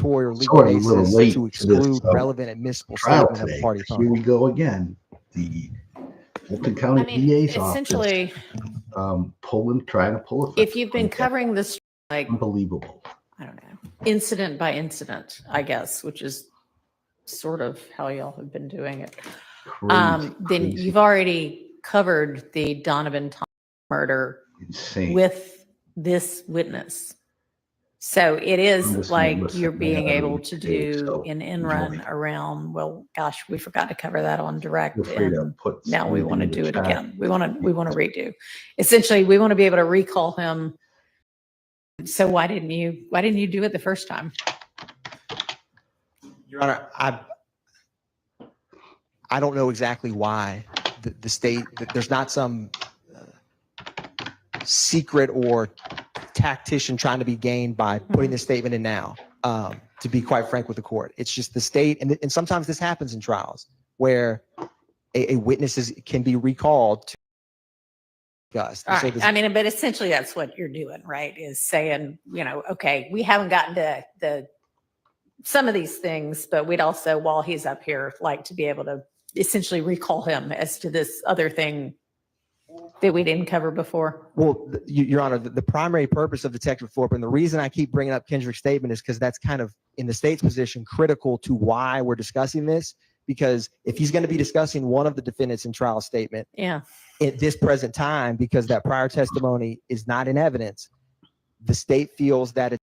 or legal Sorry, I'm a little basis late to to this exclude relevant admissible trial statement of a today. party Here we opponent. go again. The Fulton County I mean, DA's essentially, office trying to pull a if you've been covering this, like, unbelievable. I don't know, incident by incident, I guess, which is sort of how y'all have been doing it. Then Crazy. you've already covered the Donovan Thomas murder Insane. with this witness. So it is just like listen, you're man, being I don't able get to paid, do so an in run around. Well, gosh, we forgot to cover that on direct, Feel free to and put now we want to anything in do the it chat. again. We want to redo. Essentially, we want to be able to recall him. So why didn't you do it the first time? Your Honor, I don't know exactly why the state, there's not some secret or tactician trying to be gained by putting this statement in now, to be quite frank with the court. It's just the state, and sometimes this happens in trials where a witness can be recalled to discuss. All right. I mean, but essentially that's what you're doing, right? Is saying, okay, we haven't gotten to some of these things, but we'd also, while he's up here, like to be able to essentially recall him as to this other thing that we didn't cover before. Well, Your Honor, the primary purpose of Detective Thorpe, and the reason I keep bringing up Kendrick's statement is because that's kind of, in the state's position, critical to why we're discussing this. Because if he's going to be discussing one of the defendants in trial statement at this present time, because that prior testimony is not in evidence, the state feels that it's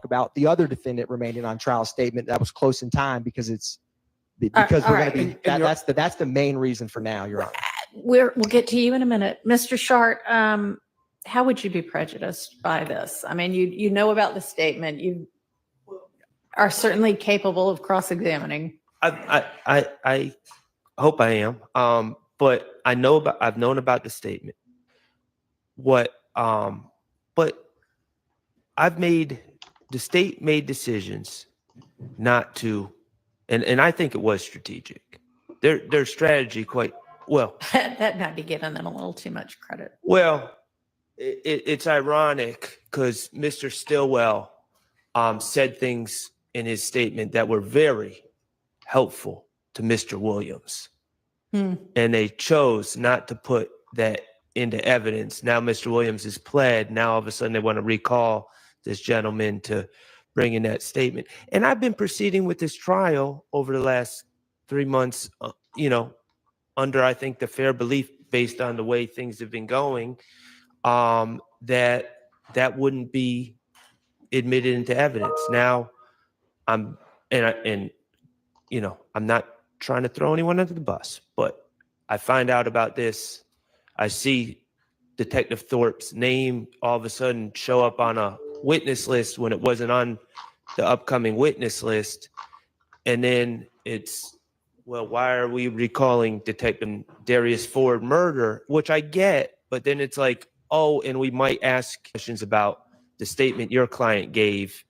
about the other defendant remaining on trial statement that was close in time because we're going to be, that's the main reason for now, Your Honor. We'll get to you in a minute. Mr. Shart, how would you be prejudiced by this? I mean, you know about the statement. You are certainly capable of cross-examining. I hope I am. But I've known about the statement. But the state made decisions not to, and I think it was strategic. Their strategy quite well. That might be giving them a little too much credit. Well, it's ironic because Mr. Stillwell said things in his statement that were very helpful to Mr. Williams. And they chose not to put that into evidence. Now Mr. Williams is pled. Now all of a sudden they want to recall this gentleman to bring in that statement. And I've been proceeding with this trial over the last 3 months, under, I think, the fair belief based on the way things have been going, that wouldn't be admitted into evidence. Now I'm not trying to throw anyone under the bus, but I find out about this. I see Detective Thorpe's name all of a sudden show up on a witness list when it wasn't on the upcoming witness list. And then it's, well, why are we recalling Detective Darius Ford murder, which I get, but then it's like, oh, and we might ask questions about the statement your client gave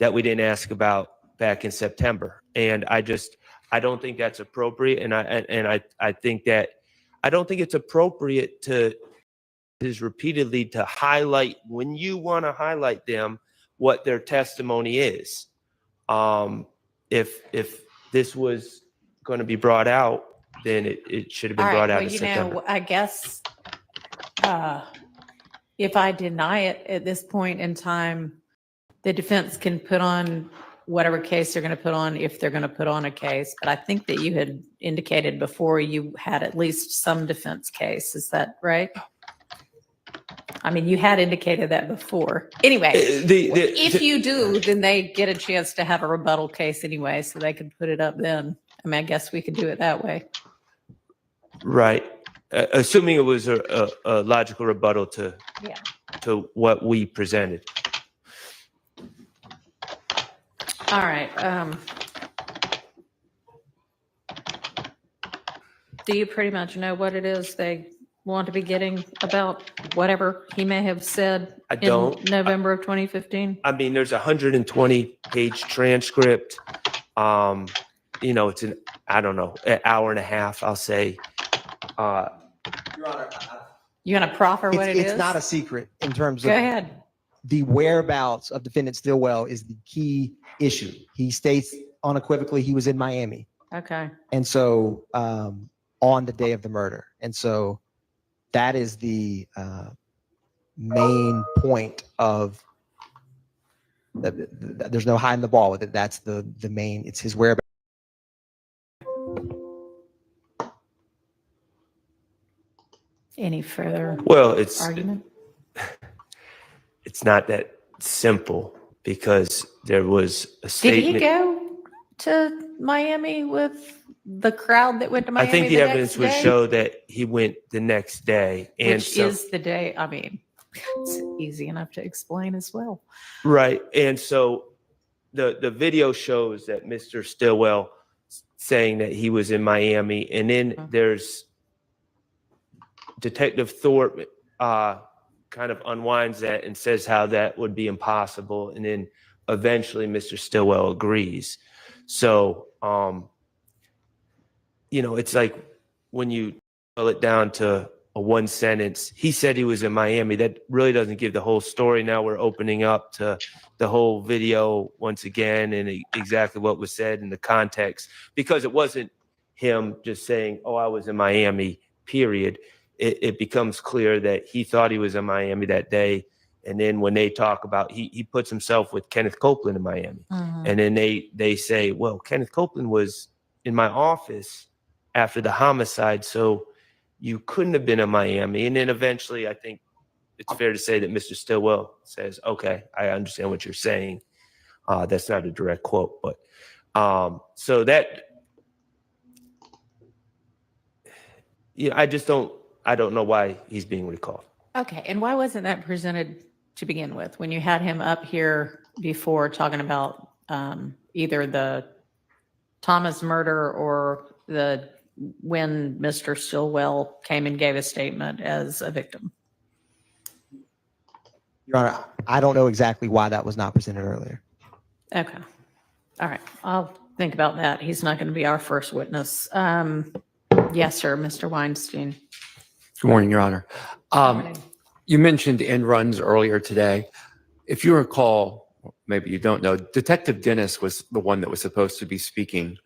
that we didn't ask about back in September. And I don't think that's appropriate. And I think that I don't think it's appropriate to repeatedly to highlight, when you want to highlight them, what their testimony is. If this was going to be brought out, then it should have been brought out in September. I guess if I deny it at this point in time, the defense can put on whatever case they're going to put on, if they're going to put on a case. But I think that you had indicated before you had at least some defense case. Is that right? I mean, you had indicated that before. Anyway, if you do, then they get a chance to have a rebuttal case anyway, so they could put it up then. I mean, I guess we could do it that way. Right. Assuming it was a logical rebuttal to what we presented. All right. Do you pretty much know what it is they want to be getting about whatever he may have said in November of 2015? I mean, there's a 120-page transcript. It's an hour and a half, I'll say. Your Honor, you want to proffer what it is? It's not a secret in terms of. Go ahead. the whereabouts of defendant Stillwell is the key issue. He states unequivocally he was in Miami. Okay. And so on the day of the murder. And so that is the main point of there's no hiding the ball with it. That's the main, it's his whereabouts. Any further Well, it's argument? not that simple because there was a Did statement. he go to Miami with the crowd that went to I Miami? think the evidence next would day? show that he went the next day, and Which is the day. I mean, it's easy enough to explain as well. right. And so the video shows that Mr. Stillwell saying that he was in Miami, and then there's Detective Thorpe kind of unwinds that and says how that would be impossible, and then eventually Mr. Stillwell agrees. So it's like when you boil it down to a one sentence, he said he was in Miami. That really doesn't give the whole story. Now we're opening up to the whole video once again and exactly what was said in the context, because it wasn't him just saying, oh, I was in Miami, period. It becomes clear that he thought he was in Miami that day. And then when they talk about, he puts himself with Kenneth Copeland in Miami. And then they say, well, Kenneth Copeland was in my office after the homicide, so you couldn't have been in Miami. And then eventually, I think it's fair to say that Mr. Stillwell says, okay, I understand what you're saying. That's not a direct quote, but so that, I don't know why he's being recalled. Okay. And why wasn't that presented to begin with when you had him up here before talking about either the Thomas murder or when Mr. Stillwell came and gave a statement as a victim? Your Honor, I don't know exactly why that was not presented earlier. Okay. All right. I'll think about that. He's not going to be our first witness. Yes, sir. Mr. Weinstein. Good morning, Your Honor. Morning. You mentioned end runs earlier today. If you recall, maybe you don't know, Detective Dennis was the one that was supposed to be speaking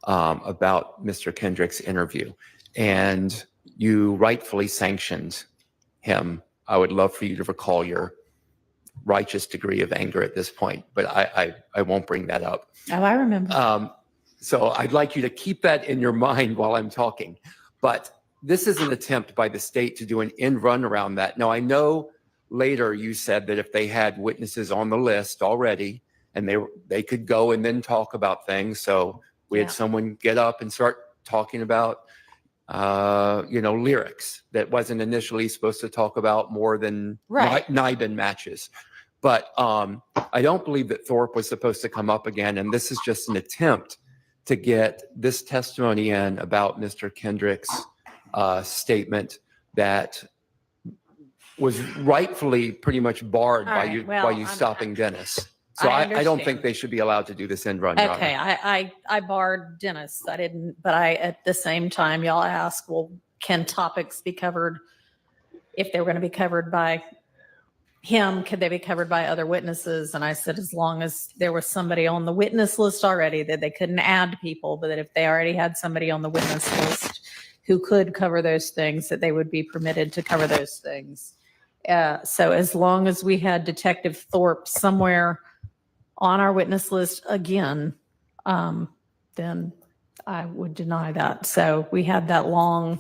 about Mr. Kendrick's interview, and you rightfully sanctioned him. I would love for you to recall your righteous degree of anger at this point, but I won't bring that up. Oh, I remember. So I'd like you to keep that in your mind while I'm talking. But this is an attempt by the state to do an end run around that. Now, I know later you said that if they had witnesses on the list already and they could go and then talk about things. So we had someone get up and start talking about, lyrics that wasn't initially supposed to talk about more than Nibin matches. But I don't believe that Thorpe was supposed to come up again. And this is just an attempt to get this testimony in about Mr. Kendrick's statement that was rightfully pretty much barred by you stopping Dennis. So I don't think they should be allowed to do this end run. Okay, I barred Dennis. I didn't, but at the same time, y'all asked, well, can topics be covered if they were going to be covered by him? Could they be covered by other witnesses? And I said, as long as there was somebody on the witness list already, that they couldn't add people, but that if they already had somebody on the witness list who could cover those things, that they would be permitted to cover those things. So as long as we had Detective Thorpe somewhere on our witness list again, then I would deny that. So we had that long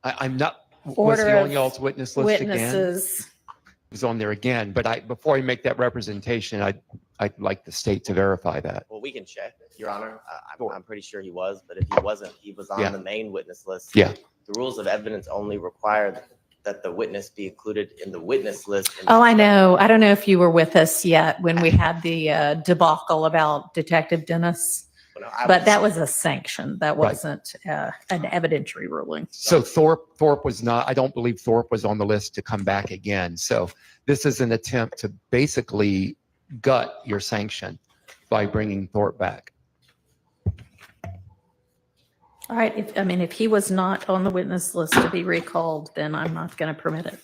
I'm not, was order he on of y'all's witness list again? witnesses. He was on there again, but before I make that representation, I'd like the state to verify that. Well, we can check, Your Honor. I'm pretty sure he was, but if he wasn't, he was on Yeah. the main witness list. Yeah. The rules of evidence only require that the witness be included in the witness list. Oh, I know. I don't know if you were with us yet when we had the debacle about Detective Dennis, but that was a sanction. That Right. wasn't an evidentiary ruling. So Thorpe was not, I don't believe Thorpe was on the list to come back again. So this is an attempt to basically gut your sanction by bringing Thorpe back. All right. If he was not on the witness list to be recalled, then I'm not going to permit it.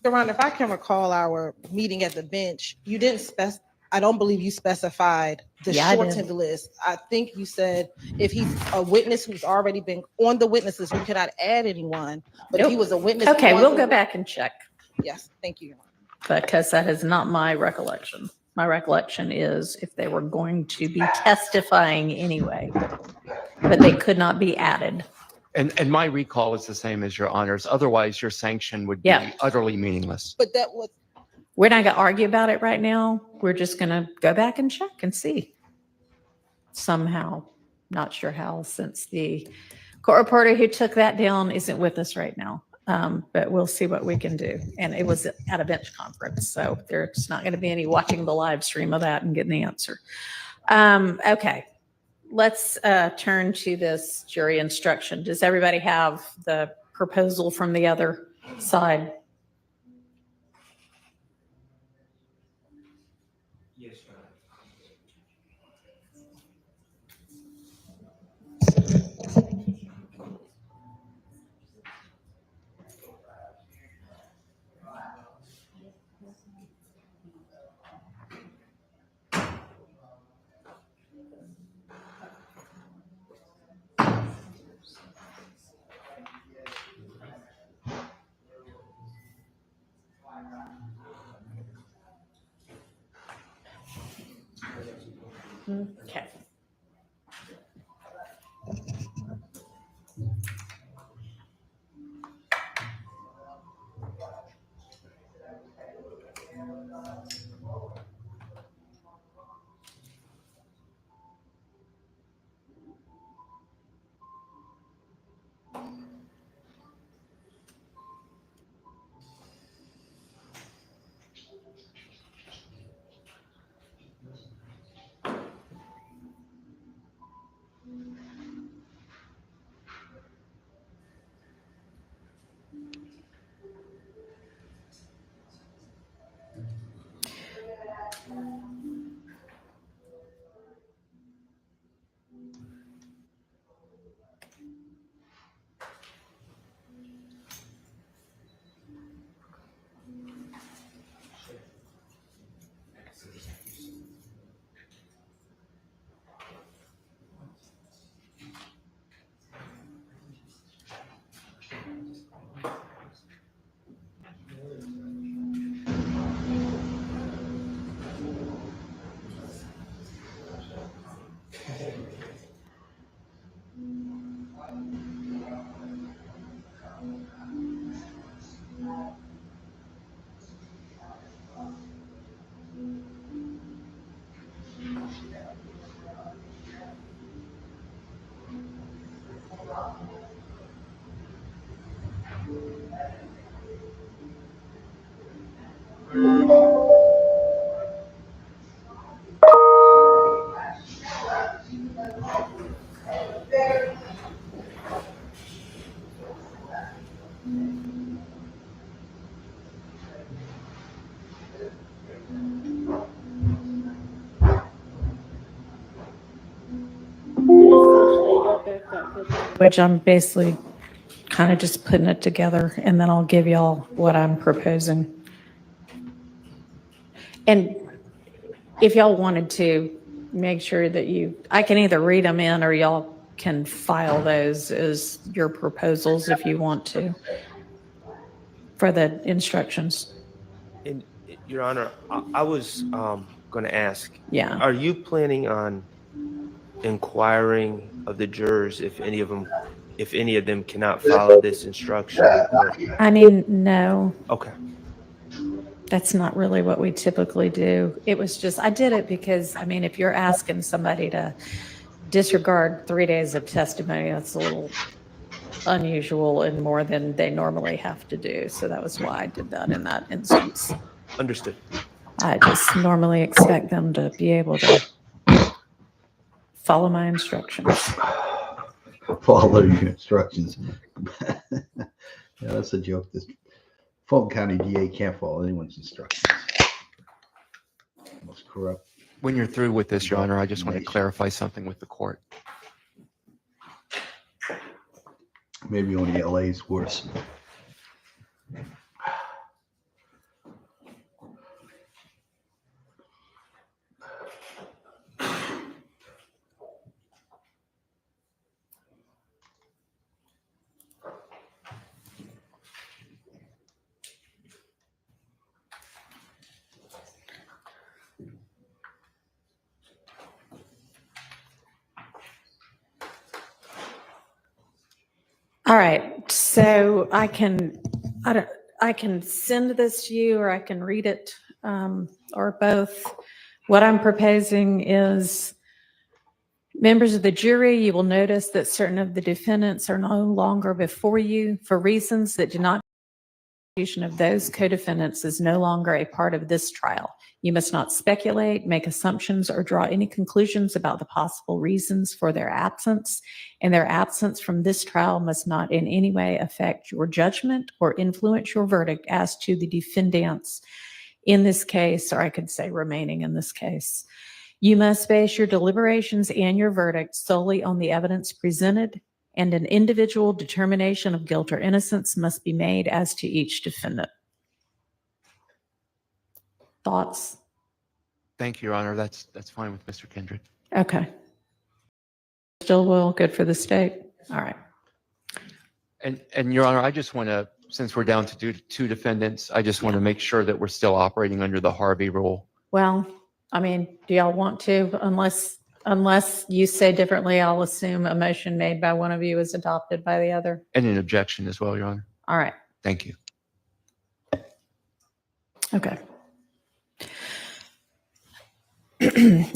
Theron, if I can recall our meeting at the bench, you didn't I don't believe you specified the Yeah, I did. shortened list. I think you said if he's a witness who's already been on the witness list, you cannot add anyone. But if he Nope. was a witness. Okay, on we'll the- go back and check Yes, thank you, Your Honor. because that is not my recollection. My recollection is if they were going to be testifying anyway, but they could not be added. And my recall is the same as your honors. Otherwise, your sanction would be Yeah. utterly meaningless. But that was, We're not going to argue about it right now. We're just going to go back and check and see. Somehow, not sure how, since the court reporter who took that down isn't with us right now. But we'll see what we can do. And it was at a bench conference, so there's not going to be any watching the live stream of that and getting the answer. Okay, let's turn to this jury instruction. Does everybody have the proposal from the other side? Yes, Your Honor. Okay. Which I'm basically kind of just putting it together, and then I'll give y'all what I'm proposing. And if y'all wanted to make sure that I can either read them in or y'all can file those as your proposals if you want to for the instructions. And Your Honor, I was going to ask, Yeah. are you planning on inquiring of the jurors if any of them cannot follow this instruction? Or, I mean, no, okay. that's not really what we typically do. It was just, I did it because, I mean, if you're asking somebody to disregard 3 days of testimony, that's a little unusual and more than they normally have to do. So that was why I did that in that instance. Understood. I just normally expect them to be able to follow my instructions. Follow your instructions. Yeah, that's a joke. This Fulton County DA can't follow anyone's instructions. Most corrupt. When you're through with this, Your Honor, I just want to clarify something with the court. Maybe only LA is worse. All right, so I can send this to you, or I can read it, or both. What I'm proposing is, members of the jury, you will notice that certain of the defendants are no longer before you for reasons that do not. Of those co-defendants is no longer a part of this trial. You must not speculate, make assumptions, or draw any conclusions about the possible reasons for their absence, and their absence from this trial must not in any way affect your judgment or influence your verdict as to the defendants in this case, or I could say remaining in this case. You must base your deliberations and your verdict solely on the evidence presented, and an individual determination of guilt or innocence must be made as to each defendant. Thoughts? Thank you, Your Honor. That's fine with Mr. Kendrick. Okay. Still will, good for the state. All right. And Your Honor, I just want to, since we're down to two defendants, I just want to make sure that we're still operating under the Harvey rule. Well, I mean, do y'all want to? Unless you say differently, I'll assume a motion made by one of you is adopted by the other. And an objection as well, Your Honor. All right. Thank you. Okay.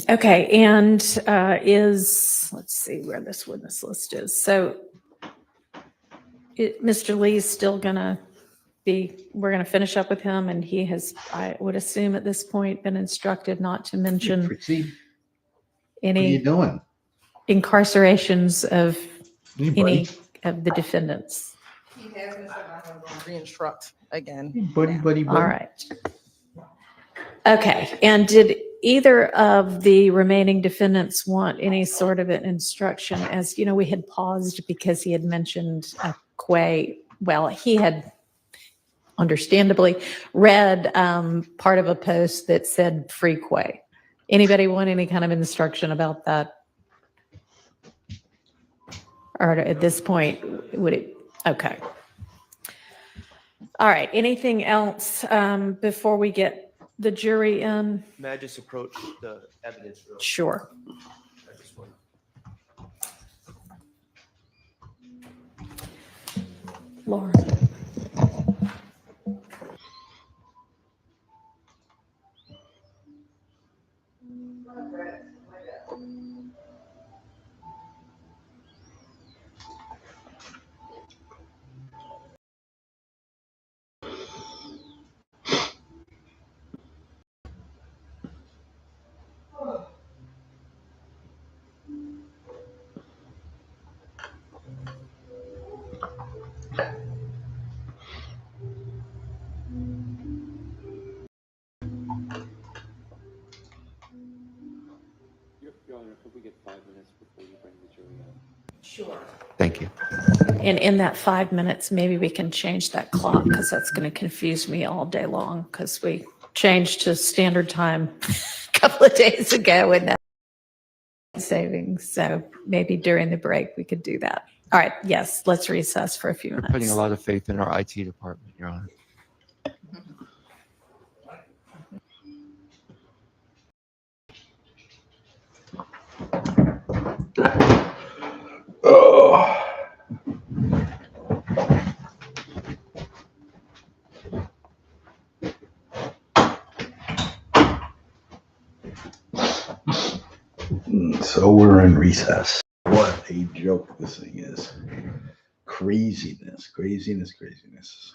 Okay, and let's see where this witness list is. So Mr. Lee's still gonna we're gonna finish up with him, and he has, I would assume at this point, been instructed not to mention Proceed. What are any you doing? incarcerations of Hey, any buddy. of the defendants. He has been, so I'm going to re-instruct again. Hey, buddy, buddy, buddy. All right. Okay, and did either of the remaining defendants want any sort of an instruction? As you know, we had paused because he had mentioned Quay. Well, he had understandably read part of a post that said free Quay. Anybody want any kind of instruction about that? Or at this point, would it? Okay. All right, anything else before we get the jury in? May I just approach the evidence real quick? Sure. I just want- Laura. Your Honor, could we get 5 minutes before you bring the jury in? Sure. Thank you. And in that 5 minutes, maybe we can change that clock, because that's going to confuse me all day long, because we changed to standard time a couple of days ago and that savings. So maybe during the break we could do that. All right. Yes, let's recess for a few We're minutes. putting a lot of faith in our IT department, Your Honor. Oh. So we're in recess. What a joke this thing is. Craziness, craziness, craziness.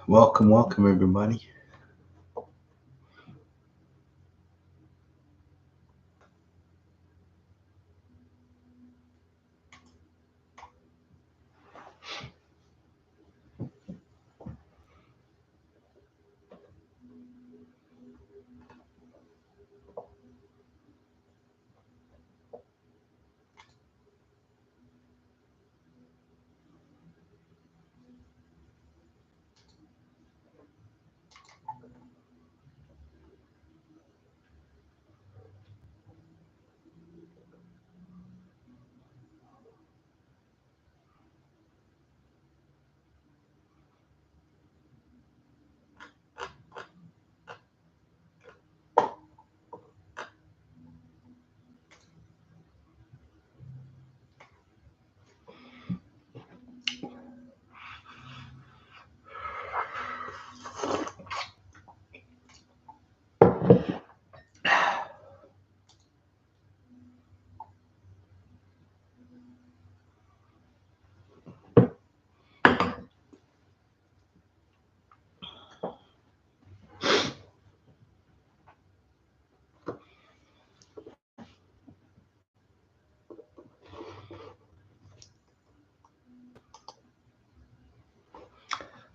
Welcome, welcome, everybody.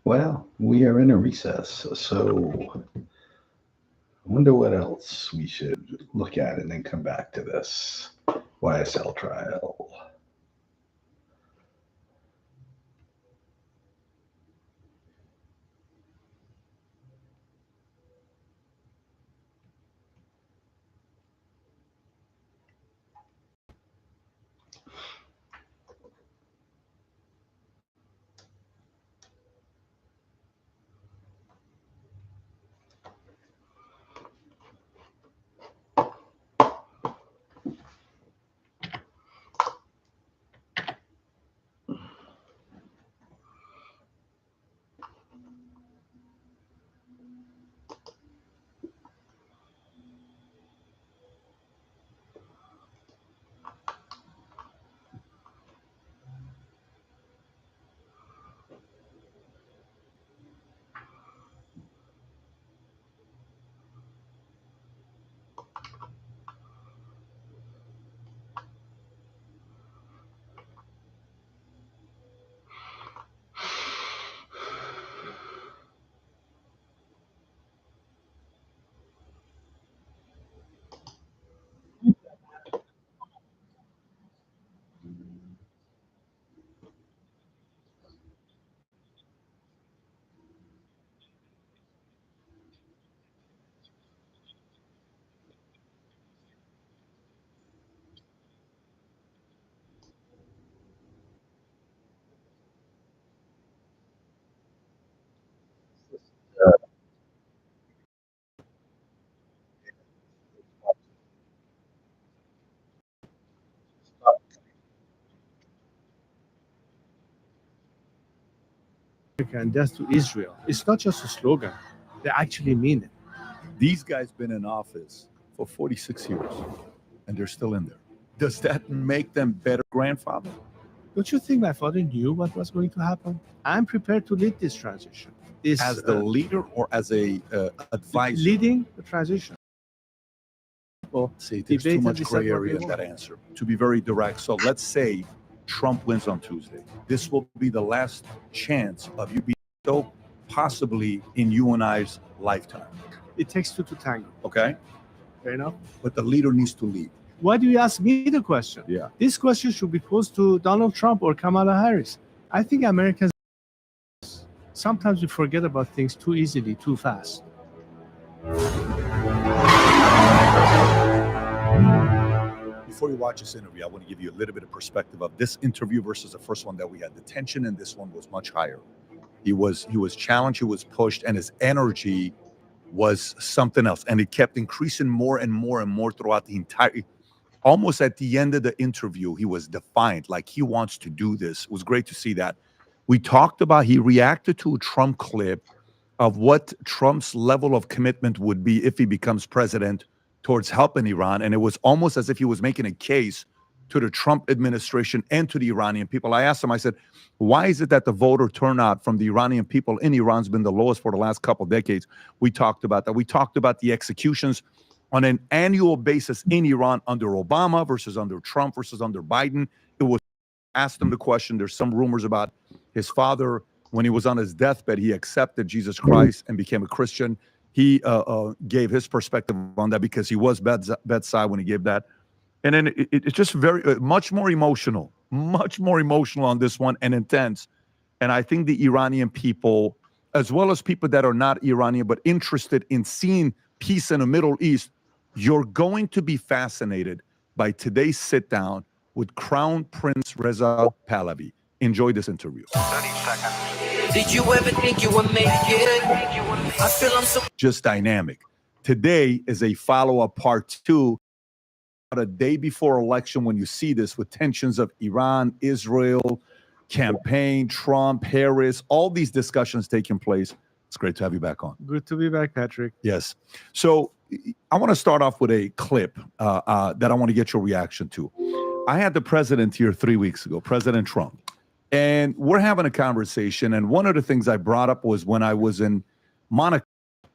Well, we are in a recess, so I wonder what else we should look at and then come back to this YSL trial. And death to Israel. It's not just a slogan. They actually mean it. These guys been in office for 46 years, and they're still in there. Does that make them better grandfather? Don't you think my father knew what was going to happen? I'm prepared to lead this transition. This, As the leader or as a advisor? leading the transition. Well, See, there's too debate much and gray decide what area we in that want. answer. To be very direct, so let's say Trump wins on Tuesday. This will be the last chance of you being so possibly in you and I's lifetime. It takes two to tango. Okay? Fair enough. But the leader needs to lead. Why do you ask me the question? Yeah. This question should be posed to Donald Trump or Kamala Harris. I think Americans sometimes we forget about things too easily, too fast. Before you watch this interview, I want to give you a little bit of perspective of this interview versus the first one that we had. The tension in this one was much higher. He was challenged, he was pushed, and his energy was something else. And it kept increasing more and more and more throughout the entire, almost at the end of the interview, he was defiant, like he wants to do this. It was great to see that. We talked about, he reacted to a Trump clip of what Trump's level of commitment would be if he becomes president towards helping Iran. And it was almost as if he was making a case to the Trump administration and to the Iranian people. I asked him, I said, why is it that the voter turnout from the Iranian people in Iran has been the lowest for the last couple of decades? We talked about that. We talked about the executions on an annual basis in Iran under Obama versus under Trump versus under Biden. It was asked him the question. There's some rumors about his father, when he was on his deathbed, he accepted Jesus Christ and became a Christian. He gave his perspective on that because he was bedside when he gave that. And then it's just very much more emotional on this one and intense. And I think the Iranian people, as well as people that are not Iranian but interested in seeing peace in the Middle East, you're going to be fascinated by today's sit down with Crown Prince Reza Pahlavi. Enjoy this interview. 30 seconds. Did you ever think you would make it? I feel I'm so just dynamic. Today is a follow-up part 2. A day before election, when you see this with tensions of Iran, Israel, campaign, Trump, Harris, all these discussions taking place. It's great to have you back on. Good to be back, Patrick. Yes. So I want to start off with a clip that I want to get your reaction to. I had the president here 3 weeks ago, President Trump, and we're having a conversation. And one of the things I brought up was when I was in Monaco